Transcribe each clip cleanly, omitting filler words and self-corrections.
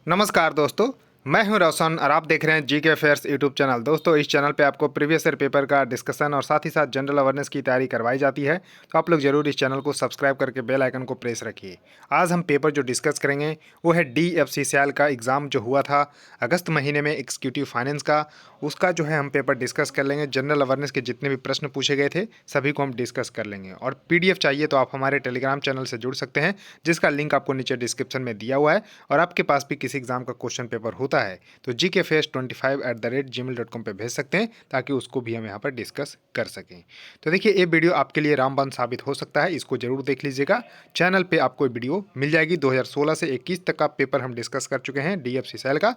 नमस्कार दोस्तों, मैं हूं रोशन और आप देख रहे हैं जीके अफेयर्स यूट्यूब चैनल। दोस्तों, इस चैनल पे आपको प्रीवियस ईयर पेपर का डिस्कशन और साथ ही साथ जनरल अवेयरनेस की तैयारी करवाई जाती है। तो आप लोग जरूर इस चैनल को सब्सक्राइब करके बेल आइकन को प्रेस रखिए। आज हम पेपर जो डिस्कस करेंगे वो है DFCCIL का एग्ज़ाम जो हुआ था अगस्त महीने में एग्जीक्यूटिव फाइनेंस का। उसका जो है हम पेपर डिस्कस कर लेंगे। जनरल अवेयरनेस के जितने भी प्रश्न पूछे गए थे सभी को हम डिस्कस कर लेंगे। और PDF चाहिए तो आप हमारे टेलीग्राम चैनल से जुड़ सकते हैं, जिसका लिंक आपको नीचे डिस्क्रिप्शन में दिया हुआ है। और आपके पास भी किसी एग्जाम का क्वेश्चन पेपर होता है तो gkfest25@gmail.com पे भेज सकते हैं, ताकि उसको भी हम यहाँ पर डिस्कस कर सकें। तो देखिए, ये वीडियो आपके लिए रामबाण साबित हो सकता है, इसको जरूर देख लीजिएगा। चैनल पे आपको वीडियो मिल जाएगी। 2016 से 21 तक का पेपर हम डिस्कस कर चुके हैं DFCCIL का।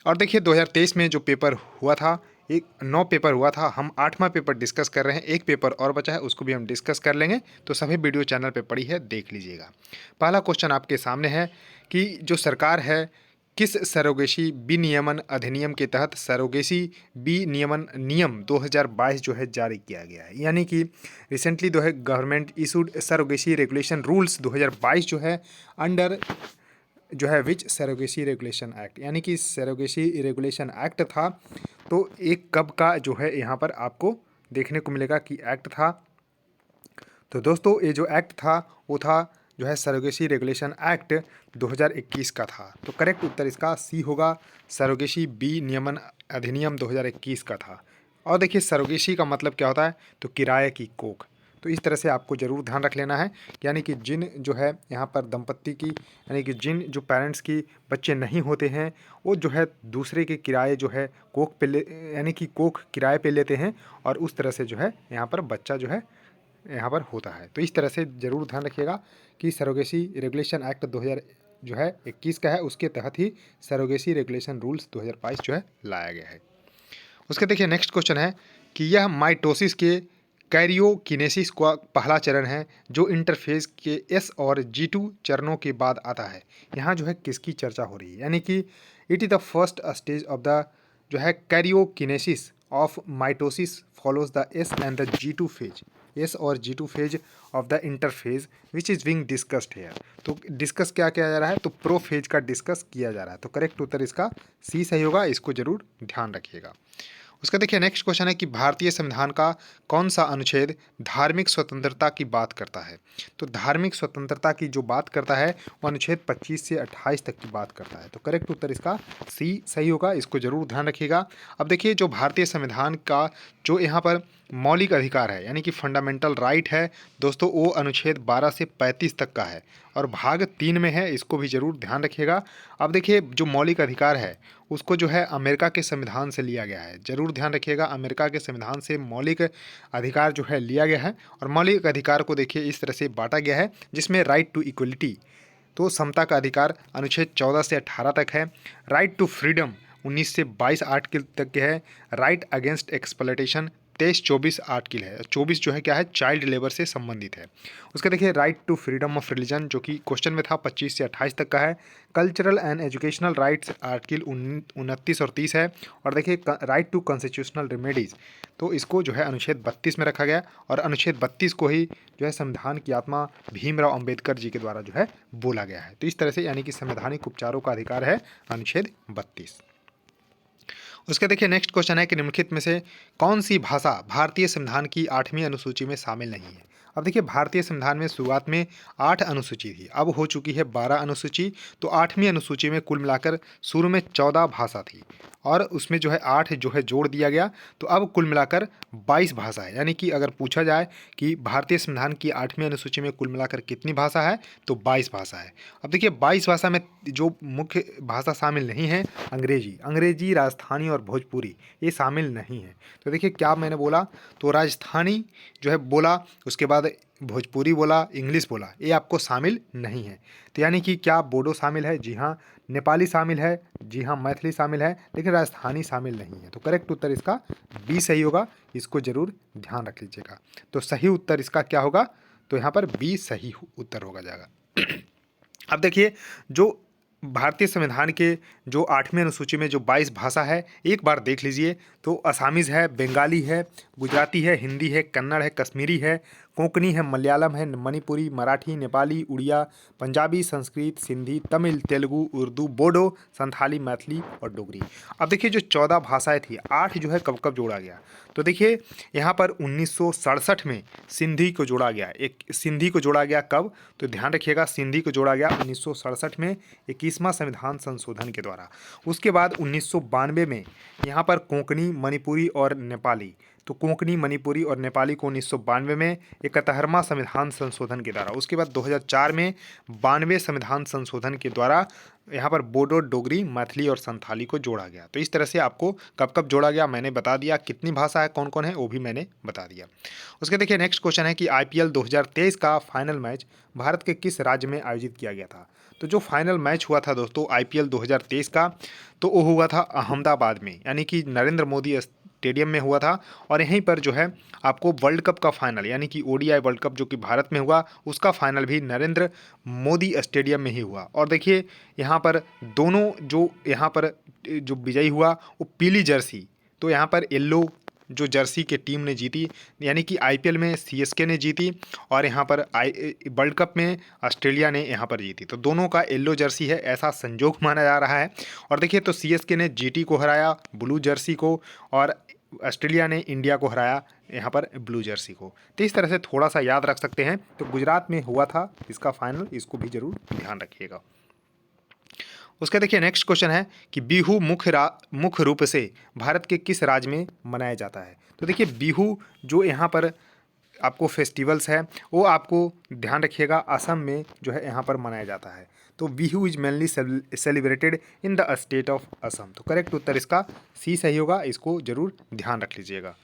और देखिए, 2023 में जो पेपर हुआ था, एक 9 पेपर हुआ था, हम 8वां पेपर डिस्कस कर रहे हैं। एक पेपर और बचा है, उसको भी हम डिस्कस कर लेंगे। तो सभी वीडियो चैनल पे पड़ी है, देख लीजिएगा। पहला क्वेश्चन आपके सामने है कि जो सरकार है किस सरोगेसी विनियमन अधिनियम के तहत सरोगेसी विनियमन नियम 2022 जो है जारी किया गया है। यानी कि रिसेंटली जो है government issued surrogacy regulation rules 2022 जो है अंडर जो है विच सरोगेसी रेगुलेशन एक्ट, यानी कि सरोगेसी रेगुलेशन एक्ट था। तो एक कब का जो है यहाँ पर आपको देखने को मिलेगा कि एक्ट था। तो दोस्तों, ये जो एक्ट था वो था जो है सरोगेसी रेगुलेशन एक्ट 2021 का था। तो करेक्ट उत्तर इसका सी होगा, सरोगेसी विनियमन अधिनियम 2021 का था। और देखिए, सरोगेसी का मतलब क्या होता है, तो किराए की कोख। तो इस तरह से आपको ज़रूर ध्यान रख लेना है। यानी कि जिन जो है यहाँ पर दंपत्ति की, यानी कि जिन जो पेरेंट्स की बच्चे नहीं होते हैं, वो जो है दूसरे के किराए जो है कोख पे ले, यानी कि कोख किराए पे लेते हैं, और उस तरह से जो है यहाँ पर बच्चा जो है यहाँ पर होता है। तो इस तरह से ज़रूर ध्यान रखिएगा कि सरोगेसी रेगुलेशन एक्ट 2000 जो है 21 का है, उसके तहत ही सरोगेसी रेगुलेशन रूल्स 2022 जो है लाया गया है। उसके देखिए नेक्स्ट क्वेश्चन है कि यह माइटोसिस के कैरियोकिनेसिस का पहला चरण है जो इंटरफेज के S और G2 चरणों के बाद आता है। यहाँ जो है किसकी चर्चा हो रही है, यानी कि it is the first stage of the जो है karyokinesis of mitosis follows the S and the G2 phase. S और G2 phase of the interphase which is being discussed here. तो डिस्कस क्या किया जा रहा है, तो प्रो फेज का डिस्कस किया जा रहा है। तो करेक्ट उत्तर इसका सी सही होगा, इसको जरूर ध्यान रखिएगा। उसका देखिए नेक्स्ट क्वेश्चन है कि भारतीय संविधान का कौन सा अनुच्छेद धार्मिक स्वतंत्रता की बात करता है। तो धार्मिक स्वतंत्रता की जो बात करता है वो अनुच्छेद 25 से 28 तक की बात करता है। तो करेक्ट उत्तर इसका सी सही होगा, इसको जरूर ध्यान रखिएगा। अब देखिए, जो भारतीय संविधान का जो यहाँ पर मौलिक अधिकार है, यानी कि फंडामेंटल राइट है दोस्तों, वो अनुच्छेद 12 से 35 तक का है और भाग 3 में है, इसको भी जरूर ध्यान रखिएगा। अब देखिए, जो मौलिक अधिकार है उसको जो है अमेरिका के संविधान से लिया गया है, जरूर ध्यान रखिएगा। अमेरिका के संविधान से मौलिक अधिकार जो है लिया गया है, और मौलिक अधिकार को देखिए इस तरह से बांटा गया है, जिसमें राइट टू इक्वलिटी, तो समता का अधिकार अनुच्छेद 14 से 18 तक है। राइट टू फ्रीडम 19 से 22 आर्टिकल तक के है। राइट अगेंस्ट एक्सप्लॉयटेशन 23-24 आर्टिकल है। 24 जो है क्या है, चाइल्ड लेबर से संबंधित है। उसका देखिए right to freedom of religion जो कि क्वेश्चन में था 25 से 28 तक का है। Cultural and educational rights article 29 और 30 है। और देखिए राइट टू कॉन्स्टिट्यूशनल रेमेडीज़, तो इसको जो है अनुच्छेद 32 में रखा गया, और अनुच्छेद 32 को ही जो है संविधान की आत्मा भीमराव अंबेडकर जी के द्वारा जो है बोला गया है। तो इस तरह से यानी कि संवैधानिक उपचारों का अधिकार है अनुच्छेद 32। उसके देखिए नेक्स्ट क्वेश्चन है कि निम्नलिखित में से कौन सी भाषा भारतीय संविधान की 8वीं अनुसूची में शामिल नहीं है। अब देखिए, भारतीय संविधान में शुरुआत में 8 अनुसूची थी, अब हो चुकी है 12 अनुसूची। तो 8वीं अनुसूची में कुल मिलाकर शुरू में 14 भाषा थी, और उसमें जो है 8 जो है जोड़ दिया गया, तो अब कुल मिलाकर 22 भाषा है। यानी कि अगर पूछा जाए कि भारतीय संविधान की 8वीं अनुसूची में कुल मिलाकर कितनी भाषा है, तो 22 भाषा है। अब देखिए 22 भाषा में जो मुख्य भाषा शामिल नहीं है, अंग्रेजी, राजस्थानी और भोजपुरी, ये शामिल नहीं है। तो देखिए क्या मैंने बोला, तो राजस्थानी जो है बोला, उसके बाद भोजपुरी बोला, इंग्लिश बोला, ये आपको शामिल नहीं है। तो यानी कि क्या बोडो शामिल है, जी हाँ। नेपाली शामिल है, जी हाँ। मैथिली शामिल है, लेकिन राजस्थानी शामिल नहीं है। तो करेक्ट उत्तर इसका बी सही होगा, इसको जरूर ध्यान रख लीजिएगा। तो सही उत्तर इसका क्या होगा, तो यहाँ पर बी सही उत्तर होगा जाएगा। अब देखिए, जो भारतीय संविधान के जो 8वीं अनुसूची में जो 22 भाषा है, एक बार देख लीजिए। तो असामीज़ है, बंगाली है, गुजराती है, हिंदी है, कन्नड़ है, कश्मीरी है, कोंकणी है, मलयालम है, मणिपुरी, मराठी, नेपाली, उड़िया, पंजाबी, संस्कृत, सिंधी, तमिल, तेलुगु, उर्दू, बोडो, संथाली, मैथिली और डोगरी। अब देखिए जो 14 भाषाएं थी, 8 जो है कब कब जोड़ा गया। तो देखिए यहाँ पर 1967 में सिंधी को जोड़ा गया। एक सिंधी को जोड़ा गया कब, तो ध्यान रखिएगा, सिंधी को जोड़ा गया 1967 में 21वां संविधान संशोधन के द्वारा। उसके बाद 1992 में यहाँ पर कोंकणी, मणिपुरी और नेपाली, तो कोंकणी, मणिपुरी और नेपाली को 1992 में 71वां संविधान संशोधन के द्वारा। उसके बाद 2004 में 92वें संविधान संशोधन के द्वारा यहाँ पर बोडो, डोगरी, मैथिली और संथाली को जोड़ा गया। तो इस तरह से आपको कब कब जोड़ा गया मैंने बता दिया, कितनी भाषा है, कौन कौन है वो भी मैंने बता दिया। उसके देखिए नेक्स्ट क्वेश्चन है कि IPL 2023 का फाइनल मैच भारत के किस राज्य में आयोजित किया गया था। तो जो फाइनल मैच हुआ था दोस्तों IPL 2023 का, तो वो हुआ था अहमदाबाद में, यानी कि नरेंद्र मोदी स्टेडियम में हुआ था। और यहीं पर जो है आपको वर्ल्ड कप का फाइनल, यानी कि ODI वर्ल्ड कप जो कि भारत में हुआ, उसका फाइनल भी नरेंद्र मोदी स्टेडियम में ही हुआ। और देखिए यहाँ पर दोनों जो यहाँ पर जो विजयी हुआ वो पीली जर्सी, तो यहाँ पर येलो जो जर्सी के टीम ने जीती, यानी कि IPL में CSK ने जीती और यहाँ पर वर्ल्ड कप में ऑस्ट्रेलिया ने यहाँ पर जीती। तो दोनों का येलो जर्सी है, ऐसा संजोग माना जा रहा है। और देखिए तो CSK ने GT को हराया ब्लू जर्सी को, और ऑस्ट्रेलिया ने इंडिया को हराया यहाँ पर ब्लू जर्सी को। तो इस तरह से थोड़ा सा याद रख सकते हैं। तो गुजरात में हुआ था इसका फाइनल, इसको भी जरूर ध्यान रखिएगा। उसका देखिए नेक्स्ट क्वेश्चन है कि बिहू मुख्य रूप से भारत के किस राज्य में मनाया जाता है। तो देखिए बिहू जो यहाँ पर आपको फेस्टिवल्स है वो आपको ध्यान रखिएगा असम में जो है यहाँ पर मनाया जाता है। तो Bihu is mainly celebrated in the state of Assam. तो करेक्ट उत्तर इसका C सही होगा, इसको जरूर ध्यान रख लीजिएगा।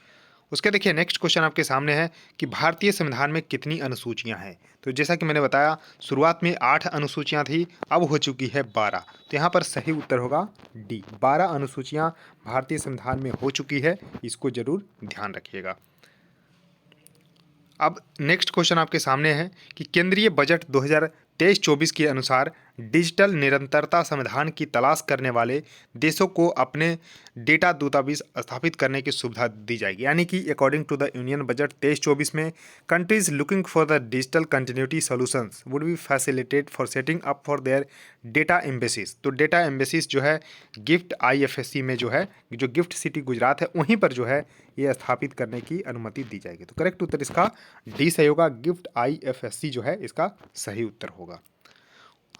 उसके देखिए नेक्स्ट क्वेश्चन आपके सामने है कि भारतीय संविधान में कितनी अनुसूचियां हैं। तो जैसा कि मैंने बताया शुरुआत में 8 अनुसूचियां थी, अब हो चुकी है 12। तो यहाँ पर सही उत्तर होगा D, 12 अनुसूचियां भारतीय संविधान में हो चुकी है, इसको जरूर ध्यान रखिएगा। अब नेक्स्ट क्वेश्चन आपके सामने है कि केंद्रीय बजट 2023-24 के अनुसार डिजिटल निरंतरता संविधान की तलाश करने वाले देशों को अपने डेटा दूतावास स्थापित करने की सुविधा दी जाएगी। यानी कि according to the union budget 23-24 में countries looking for the digital continuity solutions would be facilitate for setting up for their data embassies. तो डेटा एम्बेसीज जो है गिफ्ट IFSC में जो है, जो गिफ्ट सिटी गुजरात है वहीं पर जो है ये स्थापित करने की अनुमति दी जाएगी। तो करेक्ट उत्तर इसका D सही होगा, गिफ्ट IFSC जो है इसका सही उत्तर होगा।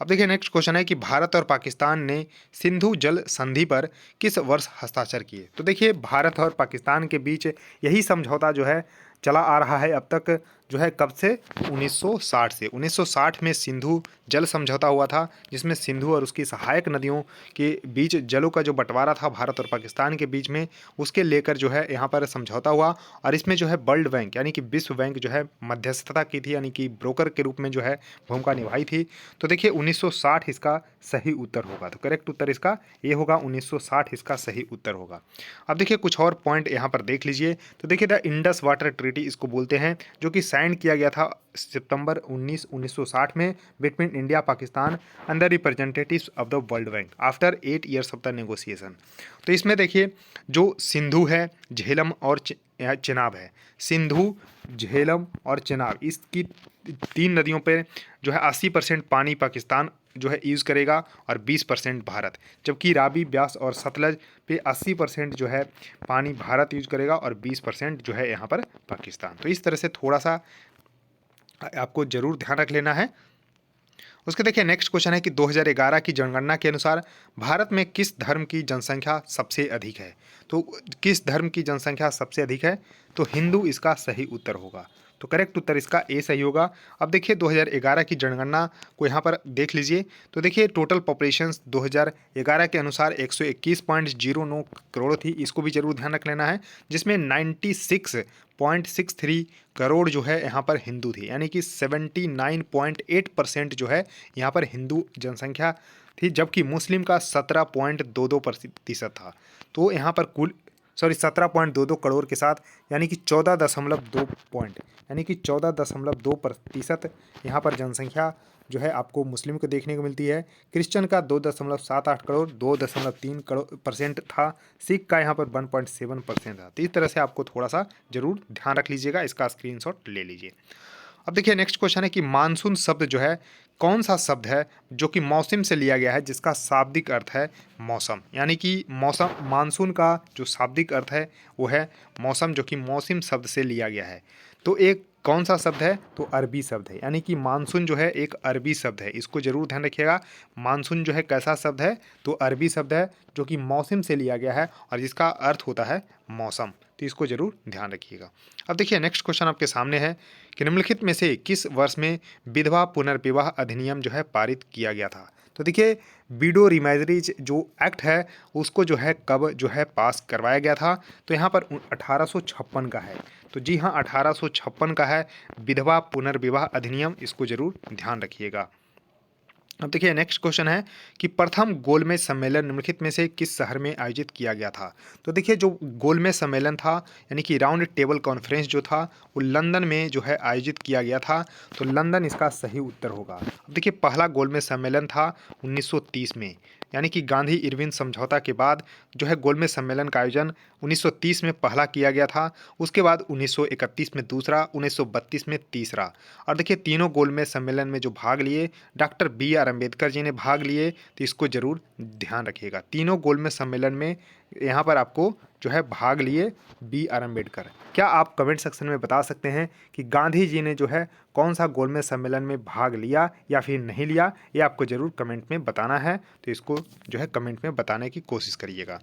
अब देखिए नेक्स्ट क्वेश्चन है कि भारत और पाकिस्तान ने सिंधु जल संधि पर किस वर्ष हस्ताक्षर किए। तो देखिए भारत और पाकिस्तान के बीच यही समझौता जो है चला आ रहा है अब तक, जो है कब से 1960 से। 1960 में सिंधु जल समझौता हुआ था, जिसमें सिंधु और उसकी सहायक नदियों के बीच जलों का जो बंटवारा था भारत और पाकिस्तान के बीच में, उसके लेकर जो है यहाँ पर समझौता हुआ। और इसमें जो है वर्ल्ड बैंक यानी कि विश्व बैंक जो है मध्यस्थता की थी, यानी कि ब्रोकर के रूप में जो है भूमिका निभाई थी। तो देखिए 1960 इसका सही उत्तर होगा। तो करेक्ट उत्तर इसका ये होगा, 1960 इसका सही उत्तर होगा। अब देखिए कुछ और पॉइंट यहाँ पर देख लीजिए। तो देखिए द इंडस वाटर ट्रीटी इसको बोलते हैं, जो कि साइन किया गया था सितंबर 1960 में between India Pakistan and the representatives of the world bank after 8 years of the negotiation. तो इसमें देखिए जो सिंधु है, झेलम और चेनाब है, सिंधु, झेलम और चेनाब, इसकी 3 नदियों पे जो है 80% पानी पाकिस्तान जो है यूज़ करेगा और 20% भारत, जबकि रावी, ब्यास और सतलज पे 80% जो है पानी भारत यूज करेगा और 20% जो है यहाँ पर पाकिस्तान। तो इस तरह से थोड़ा सा आपको जरूर ध्यान रख लेना है। उसके देखिए नेक्स्ट क्वेश्चन है कि 2011 की जनगणना के अनुसार भारत में किस धर्म की जनसंख्या सबसे अधिक है। तो किस धर्म की जनसंख्या सबसे अधिक है, तो हिंदू इसका सही उत्तर होगा। तो करेक्ट उत्तर इसका A सही होगा। अब देखिए 2011 की जनगणना को यहाँ पर देख लीजिए। तो देखिए टोटल पॉपुलेशन 2011 के अनुसार 121.09 करोड़ थी, इसको भी जरूर ध्यान रख लेना है, जिसमें 96.63 करोड़ जो है यहाँ पर हिंदू थी, यानी कि 79.8% जो है यहाँ पर हिंदू जनसंख्या थी, जबकि मुस्लिम का 17.22% था। तो यहाँ पर कुल 17.22 करोड़ के साथ यानी कि 14.2 पॉइंट, यानी कि 14.2% यहाँ पर जनसंख्या जो है आपको मुस्लिम को देखने को मिलती है। क्रिश्चियन का 2.78 करोड़ 2.3% था। सिख का यहाँ पर 1.7% था। तो इस तरह से आपको थोड़ा सा जरूर ध्यान रख लीजिएगा, इसका स्क्रीनशॉट ले लीजिए। अब देखिए नेक्स्ट क्वेश्चन है कि मानसून शब्द जो है कौन सा शब्द है जो कि मौसम से लिया गया है, जिसका शाब्दिक अर्थ है मौसम। यानी कि मौसम, मानसून का जो शाब्दिक अर्थ है वो है मौसम, जो कि मौसम शब्द से लिया गया है। तो एक कौन सा शब्द है, तो अरबी शब्द है। यानी कि मानसून जो है एक अरबी शब्द है, इसको जरूर ध्यान रखिएगा। मानसून जो है कैसा शब्द है, तो अरबी शब्द है जो कि मौसम से लिया गया है और जिसका अर्थ होता है मौसम। तो इसको जरूर ध्यान रखिएगा। अब देखिए नेक्स्ट क्वेश्चन आपके सामने है कि निम्नलिखित में से किस वर्ष में विधवा पुनर्विवाह अधिनियम जो है पारित किया गया था। तो देखिए विडो रीमैरिज जो एक्ट है उसको जो है कब जो है पास करवाया गया था, तो यहाँ पर 1856 का है। तो जी हाँ, 1856 का है विधवा पुनर्विवाह अधिनियम, इसको जरूर ध्यान रखिएगा। अब देखिए नेक्स्ट क्वेश्चन है कि प्रथम गोलमेज सम्मेलन निम्नलिखित में से किस शहर में आयोजित किया गया था। तो देखिए जो गोलमेज सम्मेलन था यानी कि राउंड टेबल कॉन्फ्रेंस जो था वो लंदन में जो है आयोजित किया गया था। तो लंदन इसका सही उत्तर होगा। अब देखिए पहला गोलमेज सम्मेलन था 1930 में, यानी कि गांधी इरविन समझौता के बाद जो है गोलमेज सम्मेलन का आयोजन 1930 में पहला किया गया था। उसके बाद 1931 में दूसरा, 1932 में तीसरा। और देखिए तीनों गोलमेज सम्मेलन में जो भाग लिए डॉक्टर BR अम्बेडकर जी ने भाग लिए, तो इसको जरूर ध्यान रखिएगा। तीनों गोलमेज सम्मेलन में यहाँ पर आपको जो है भाग लिए BR अम्बेडकर। क्या आप कमेंट सेक्शन में बता सकते हैं कि गांधी जी ने जो है कौन सा गोलमेज सम्मेलन में भाग लिया या फिर नहीं लिया, ये आपको ज़रूर कमेंट में बताना है। तो इसको जो है कमेंट में बताने की कोशिश करिएगा।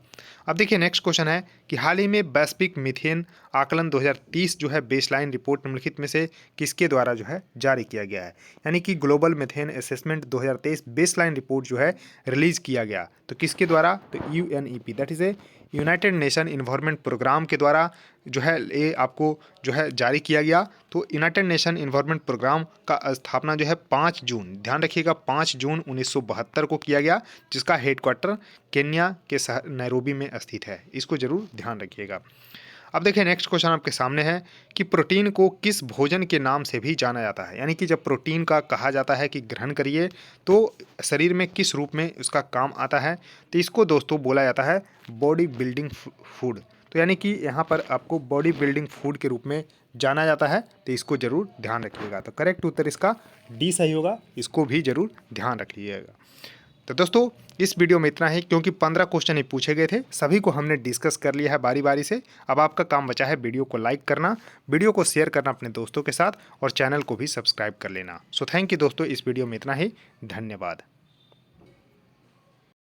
अब देखिए नेक्स्ट क्वेश्चन है कि हाल ही में वैश्विक मीथेन आकलन 2030 जो है बेसलाइन रिपोर्ट निम्नलिखित में से किसके द्वारा जो है जारी किया गया है। यानी कि global methane assessment 2023 baseline report जो है रिलीज किया गया, तो किसके द्वारा, तो UNEP that is a United Nation Environment Programme के द्वारा जो है ये आपको जो है जारी किया गया। तो यूनाइटेड नेशन इन्वायरमेंट प्रोग्राम का स्थापना जो है 5 जून, ध्यान रखिएगा 5 जून 1972 को किया गया, जिसका हेडक्वार्टर केन्या के शहर नैरोबी में स्थित है। इसको जरूर ध्यान रखिएगा। अब देखिए नेक्स्ट क्वेश्चन आपके सामने है कि प्रोटीन को किस भोजन के नाम से भी जाना जाता है। यानी कि जब प्रोटीन का कहा जाता है कि ग्रहण करिए तो शरीर में किस रूप में उसका काम आता है, तो इसको दोस्तों बोला जाता है बॉडी बिल्डिंग फूड। तो यानी कि यहाँ पर आपको बॉडी बिल्डिंग फूड के रूप में जाना जाता है, तो इसको जरूर ध्यान रखिएगा। तो करेक्ट उत्तर इसका D सही होगा, इसको भी जरूर ध्यान रखिएगा। तो दोस्तों इस वीडियो में इतना ही, क्योंकि 15 क्वेश्चन ही पूछे गए थे, सभी को हमने डिस्कस कर लिया है बारी बारी से। अब आपका काम बचा है वीडियो को लाइक करना, वीडियो को शेयर करना अपने दोस्तों के साथ और चैनल को भी सब्सक्राइब कर लेना। सो थैंक यू दोस्तों, इस वीडियो में इतना ही, धन्यवाद।